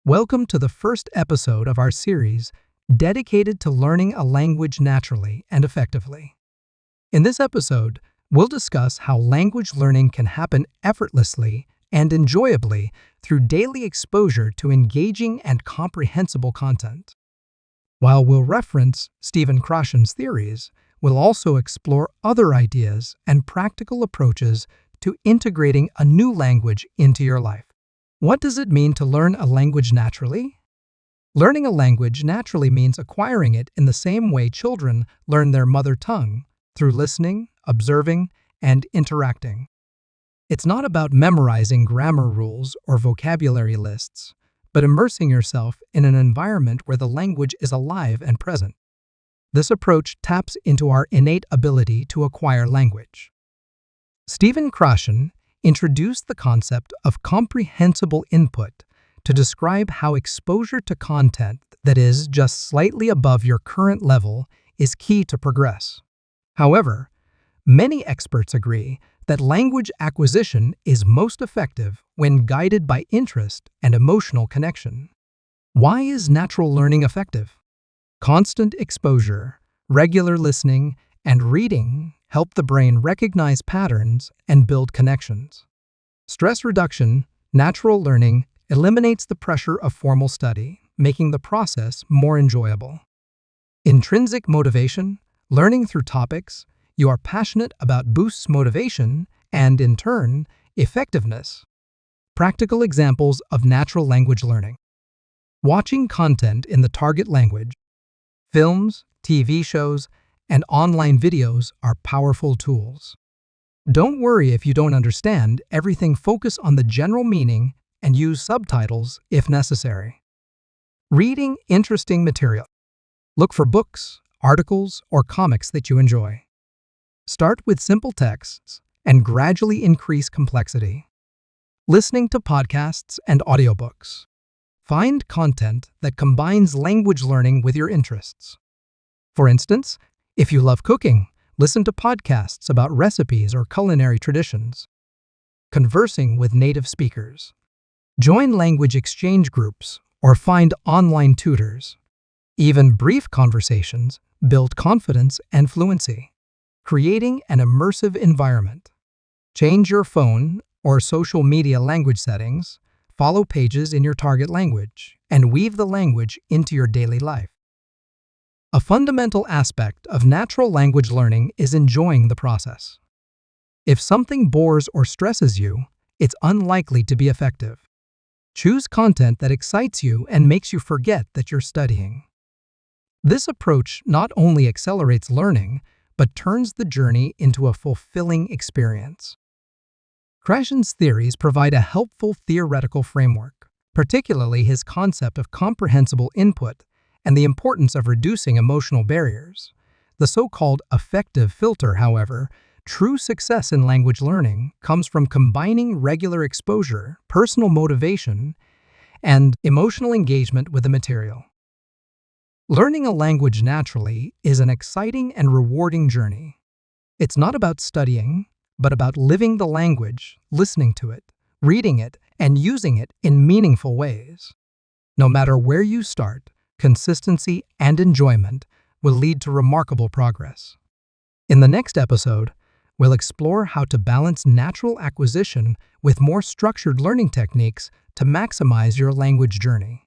Welcome to the first episode of our series dedicated to learning a language naturally and effectively. In this episode, we'll discuss how language learning can happen effortlessly and enjoyably through daily exposure to engaging and comprehensible content. While we'll reference Stephen Krashen's theories, we'll also explore other ideas and practical approaches to integrating a new language into your life. What does it mean to learn a language naturally? Learning a language naturally means acquiring it in the same way children learn their mother tongue, through listening, observing, and interacting. It's not about memorizing grammar rules or vocabulary lists, but immersing yourself in an environment where the language is alive and present. This approach taps into our innate ability to acquire language. Stephen Krashen introduced the concept of comprehensible input to describe how exposure to content that is just slightly above your current level is key to progress. However, many experts agree that language acquisition is most effective when guided by interest and emotional connection. Why is natural learning effective? Constant exposure, regular listening, and reading help the brain recognize patterns and build connections. Stress reduction, natural learning, eliminates the pressure of formal study, making the process more enjoyable. Intrinsic motivation, learning through topics you are passionate about boosts motivation and, in turn, effectiveness. Practical examples of natural language learning. Watching content in the target language, films, TV shows, and online videos are powerful tools. Don't worry if you don't understand everything. Focus on the general meaning and use subtitles if necessary. Reading interesting material. Look for books, articles, or comics that you enjoy. Start with simple texts and gradually increase complexity. Listening to podcasts and audiobooks. Find content that combines language learning with your interests. For instance, if you love cooking, listen to podcasts about recipes or culinary traditions. Conversing with native speakers. Join language exchange groups or find online tutors. Even brief conversations build confidence and fluency. Creating an immersive environment. Change your phone or social media language settings, follow pages in your target language, and weave the language into your daily life. A fundamental aspect of natural language learning is enjoying the process. If something bores or stresses you, it's unlikely to be effective. Choose content that excites you and makes you forget that you're studying. This approach not only accelerates learning, but turns the journey into a fulfilling experience. Krashen's theories provide a helpful theoretical framework, particularly his concept of comprehensible input and the importance of reducing emotional barriers. The so-called affective filter, however, true success in language learning comes from combining regular exposure, personal motivation, and emotional engagement with the material. Learning a language naturally is an exciting and rewarding journey. It's not about studying, but about living the language, listening to it, reading it, and using it in meaningful ways. No matter where you start, consistency and enjoyment will lead to remarkable progress. In the next episode, we'll explore how to balance natural acquisition with more structured learning techniques to maximize your language journey.